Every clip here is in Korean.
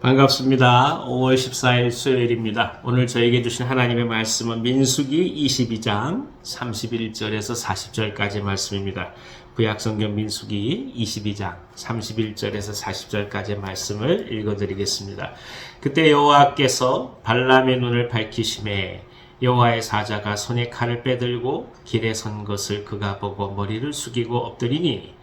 반갑습니다. 5월 14일 수요일입니다. 오늘 저에게 주신 하나님의 말씀은 민수기 22장 31절에서 40절까지의 말씀입니다. 구약성경 민수기 22장 31절에서 40절까지의 말씀을 읽어드리겠습니다. 그때 여호와께서 발람의 눈을 밝히심에 여호와의 사자가 손에 칼을 빼들고 길에 선 것을 그가 보고 머리를 숙이고 엎드리니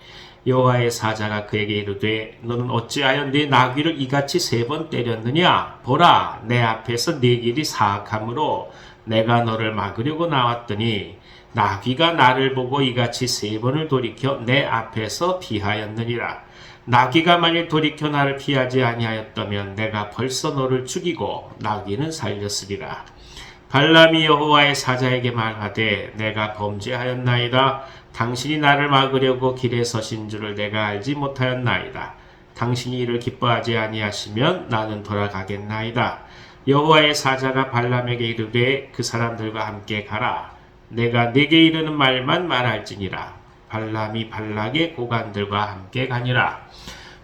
여호와의 사자가 그에게 이르되 너는 어찌하여 네 나귀를 이같이 3번 때렸느냐? 보라, 내 앞에서 네 길이 사악함으로 내가 너를 막으려고 나왔더니 나귀가 나를 보고 이같이 3번을 돌이켜 내 앞에서 피하였느니라. 나귀가 만일 돌이켜 나를 피하지 아니하였다면 내가 벌써 너를 죽이고 나귀는 살렸으리라. 발람이 여호와의 사자에게 말하되 내가 범죄하였나이다. 당신이 나를 막으려고 길에 서신 줄을 내가 알지 못하였나이다. 당신이 이를 기뻐하지 아니하시면 나는 돌아가겠나이다. 여호와의 사자가 발람에게 이르되 그 사람들과 함께 가라. 내가 네게 이르는 말만 말할지니라. 발람이 발락의 고관들과 함께 가니라.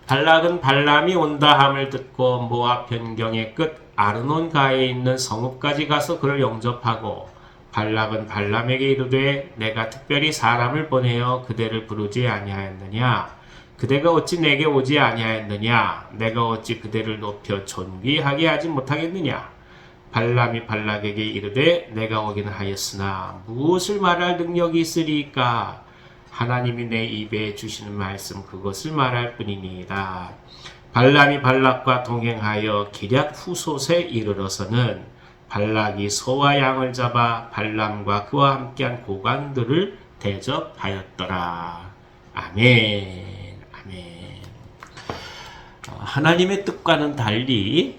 발락은 발람이 온다 함을 듣고 모압 변경의 끝 아르논 가에 있는 성읍까지 가서 그를 영접하고 발락은 발람에게 이르되 내가 특별히 사람을 보내어 그대를 부르지 아니하였느냐? 그대가 어찌 내게 오지 아니하였느냐? 내가 어찌 그대를 높여 존귀하게 하지 못하겠느냐? 발람이 발락에게 이르되 내가 오기는 하였으나 무엇을 말할 능력이 있으리까? 하나님이 내 입에 주시는 말씀 그것을 말할 뿐이니이다. 발람이 발락과 동행하여 기럇 후솥에 이르러서는 발락이 소와 양을 잡아 발람과 그와 함께한 고관들을 대접하였더라. 아멘. 아멘. 하나님의 뜻과는 달리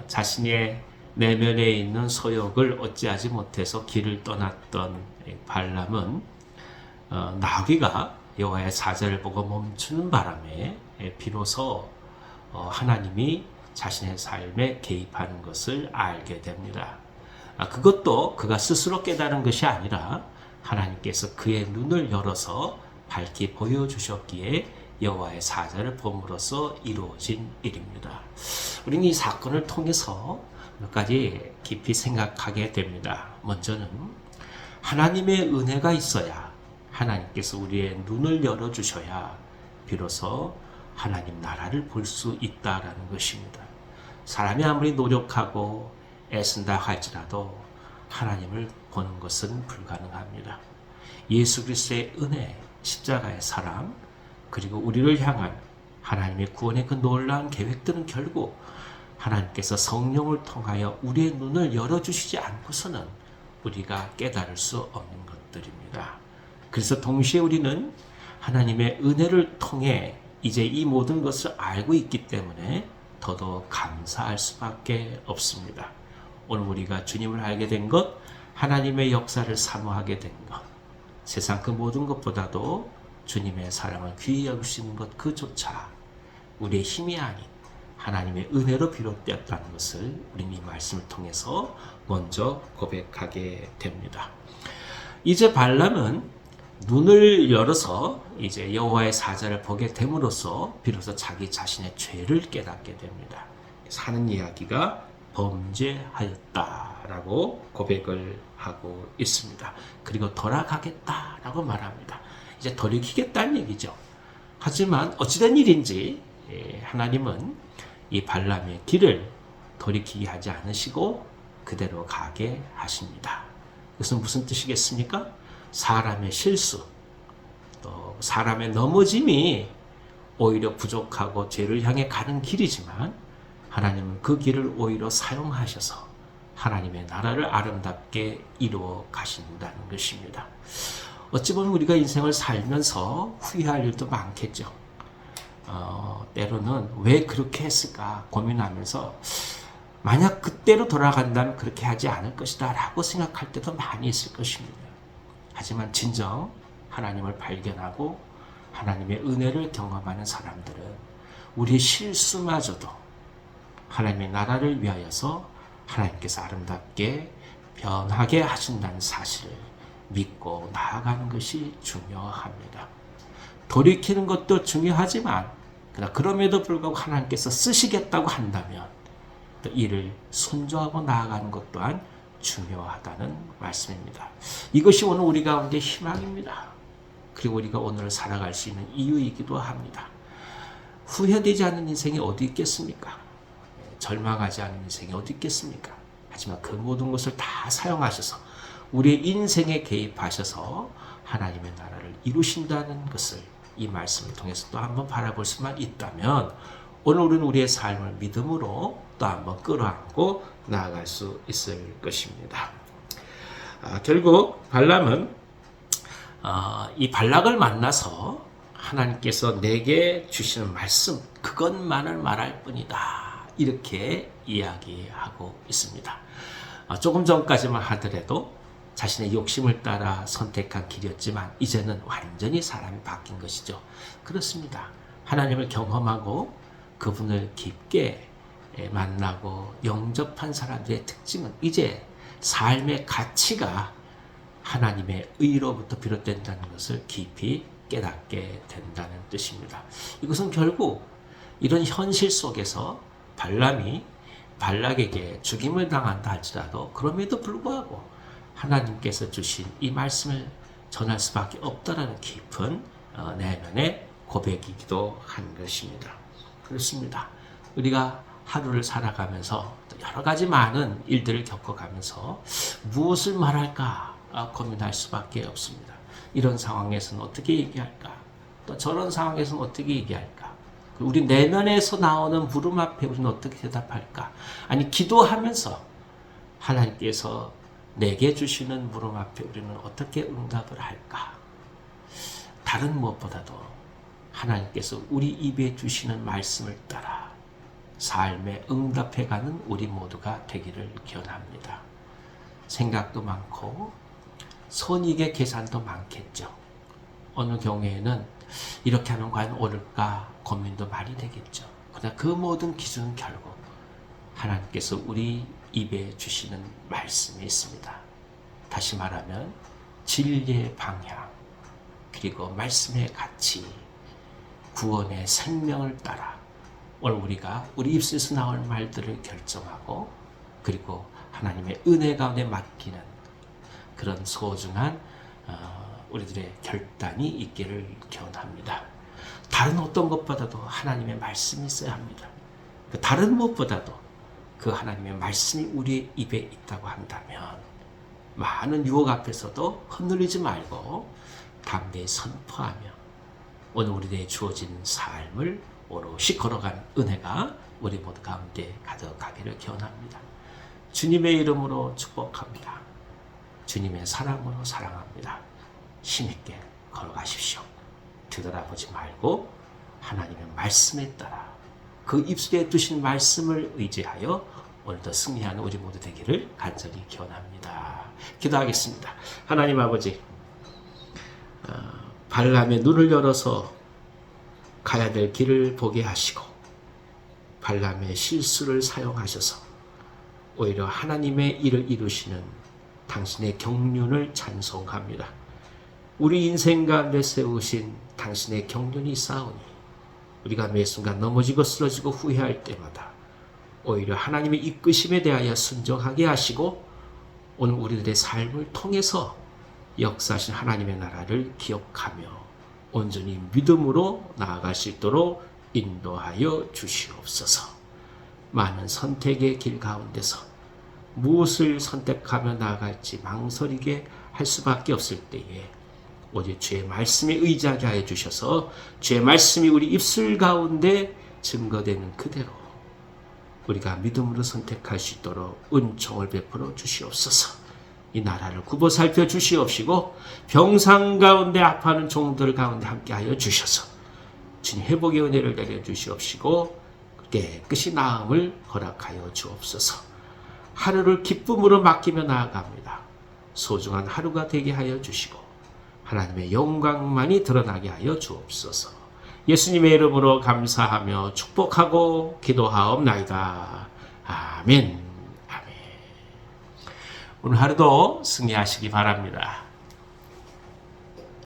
자신의 내면에 있는 소욕을 어찌하지 못해서 길을 떠났던 발람은 나귀가 여호와의 사자를 보고 멈추는 바람에 비로소 하나님이 자신의 삶에 개입하는 것을 알게 됩니다. 그것도 그가 스스로 깨달은 것이 아니라 하나님께서 그의 눈을 열어서 밝히 보여주셨기에 여호와의 사자를 봄으로써 이루어진 일입니다. 우리는 이 사건을 통해서 몇 가지 깊이 생각하게 됩니다. 먼저는 하나님의 은혜가 있어야 하나님께서 우리의 눈을 열어주셔야 비로소 하나님 나라를 볼 수 있다라는 것입니다. 사람이 아무리 노력하고 애쓴다 할지라도 하나님을 보는 것은 불가능합니다. 예수 그리스도의 은혜, 십자가의 사랑, 그리고 우리를 향한 하나님의 구원의 그 놀라운 계획들은 결국 하나님께서 성령을 통하여 우리의 눈을 열어주시지 않고서는 우리가 깨달을 수 없는 것들입니다. 그래서 동시에 우리는 하나님의 은혜를 통해 이제 이 모든 것을 알고 있기 때문에 더더욱 감사할 수밖에 없습니다. 오늘 우리가 주님을 알게 된 것, 하나님의 역사를 사모하게 된 것, 세상 그 모든 것보다도 주님의 사랑을 귀히 여기시는 것 그조차 우리의 힘이 아닌 하나님의 은혜로 비롯되었다는 것을 우리는 이 말씀을 통해서 먼저 고백하게 됩니다. 이제 발람은 눈을 열어서 이제 여호와의 사자를 보게 됨으로써 비로소 자기 자신의 죄를 깨닫게 됩니다. 사는 이야기가 범죄하였다라고 고백을 하고 있습니다. 그리고 돌아가겠다라고 말합니다. 이제 돌이키겠다는 얘기죠. 하지만 어찌된 일인지 하나님은 이 발람의 길을 돌이키게 하지 않으시고 그대로 가게 하십니다. 이것은 무슨 뜻이겠습니까? 사람의 실수, 또 사람의 넘어짐이 오히려 부족하고 죄를 향해 가는 길이지만 하나님은 그 길을 오히려 사용하셔서 하나님의 나라를 아름답게 이루어 가신다는 것입니다. 어찌 보면 우리가 인생을 살면서 후회할 일도 많겠죠. 때로는 왜 그렇게 했을까 고민하면서 만약 그때로 돌아간다면 그렇게 하지 않을 것이다 라고 생각할 때도 많이 있을 것입니다. 하지만 진정 하나님을 발견하고 하나님의 은혜를 경험하는 사람들은 우리의 실수마저도 하나님의 나라를 위하여서 하나님께서 아름답게 변하게 하신다는 사실을 믿고 나아가는 것이 중요합니다. 돌이키는 것도 중요하지만 그러나 그럼에도 불구하고 하나님께서 쓰시겠다고 한다면 또 이를 순종하고 나아가는 것 또한 중요하다는 말씀입니다. 이것이 오늘 우리 가운데 희망입니다. 그리고 우리가 오늘 살아갈 수 있는 이유이기도 합니다. 후회되지 않는 인생이 어디 있겠습니까? 절망하지 않는 인생이 어디 있겠습니까? 하지만 그 모든 것을 다 사용하셔서 우리의 인생에 개입하셔서 하나님의 나라를 이루신다는 것을 이 말씀을 통해서 또 한번 바라볼 수만 있다면 오늘 우리는 우리의 삶을 믿음으로 또 한번 끌어안고 나아갈 수 있을 것입니다. 결국 발람은 이 발락을 만나서 하나님께서 내게 주시는 말씀 그것만을 말할 뿐이다 이렇게 이야기하고 있습니다. 조금 전까지만 하더라도 자신의 욕심을 따라 선택한 길이었지만 이제는 완전히 사람이 바뀐 것이죠. 그렇습니다. 하나님을 경험하고 그분을 깊게 만나고 영접한 사람들의 특징은 이제 삶의 가치가 하나님의 의로부터 비롯된다는 것을 깊이 깨닫게 된다는 뜻입니다. 이것은 결국 이런 현실 속에서 발람이 발락에게 죽임을 당한다 할지라도 그럼에도 불구하고 하나님께서 주신 이 말씀을 전할 수밖에 없다라는 깊은 내면의 고백이기도 한 것입니다. 그렇습니다. 우리가 하루를 살아가면서 여러 가지 많은 일들을 겪어가면서 무엇을 말할까 고민할 수밖에 없습니다. 이런 상황에서는 어떻게 얘기할까? 또 저런 상황에서는 어떻게 얘기할까? 우리 내면에서 나오는 물음 앞에 우리는 어떻게 대답할까? 아니 기도하면서 하나님께서 내게 주시는 물음 앞에 우리는 어떻게 응답을 할까? 다른 무엇보다도 하나님께서 우리 입에 주시는 말씀을 따라 삶에 응답해가는 우리 모두가 되기를 기원합니다. 생각도 많고 손익의 계산도 많겠죠. 어느 경우에는 이렇게 하면 과연 옳을까 고민도 많이 되겠죠. 그러나 그 모든 기준은 결국 하나님께서 우리 입에 주시는 말씀이 있습니다. 다시 말하면 진리의 방향 그리고 말씀의 가치 구원의 생명을 따라 오늘 우리가 우리 입술에서 나올 말들을 결정하고 그리고 하나님의 은혜 가운데 맡기는 그런 소중한 우리들의 결단이 있기를 기원합니다. 다른 어떤 것보다도 하나님의 말씀이 있어야 합니다. 다른 무엇보다도 그 하나님의 말씀이 우리의 입에 있다고 한다면 많은 유혹 앞에서도 흔들리지 말고 담대히 선포하며 오늘 우리에게 주어진 삶을 오롯이 걸어간 은혜가 우리 모두 가운데 가득하기를 기원합니다. 주님의 이름으로 축복합니다. 주님의 사랑으로 사랑합니다. 힘있게 걸어가십시오. 뒤돌아보지 말고 하나님의 말씀에 따라 그 입술에 두신 말씀을 의지하여 오늘도 승리하는 우리 모두 되기를 간절히 기원합니다. 기도하겠습니다. 하나님 아버지, 발람의 눈을 열어서 가야 될 길을 보게 하시고 발람의 실수를 사용하셔서 오히려 하나님의 일을 이루시는 당신의 경륜을 찬송합니다. 우리 인생 가운데 세우신 당신의 경륜이 있사오니 우리가 매 순간 넘어지고 쓰러지고 후회할 때마다 오히려 하나님의 이끄심에 대하여 순종하게 하시고 오늘 우리들의 삶을 통해서 역사하신 하나님의 나라를 기억하며 온전히 믿음으로 나아갈 수 있도록 인도하여 주시옵소서. 많은 선택의 길 가운데서 무엇을 선택하며 나아갈지 망설이게 할 수밖에 없을 때에 오직 주의 말씀에 의지하게 하여 주셔서 주의 말씀이 우리 입술 가운데 증거되는 그대로 우리가 믿음으로 선택할 수 있도록 은총을 베풀어 주시옵소서. 이 나라를 굽어 살펴 주시옵시고 병상 가운데 아파하는 종들 가운데 함께하여 주셔서 주님 회복의 은혜를 내려 주시옵시고 깨끗이 나음을 허락하여 주옵소서. 하루를 기쁨으로 맡기며 나아갑니다. 소중한 하루가 되게 하여 주시고 하나님의 영광만이 드러나게 하여 주옵소서. 예수님의 이름으로 감사하며 축복하고 기도하옵나이다. 아멘. 아멘. 오늘 하루도 승리하시기 바랍니다.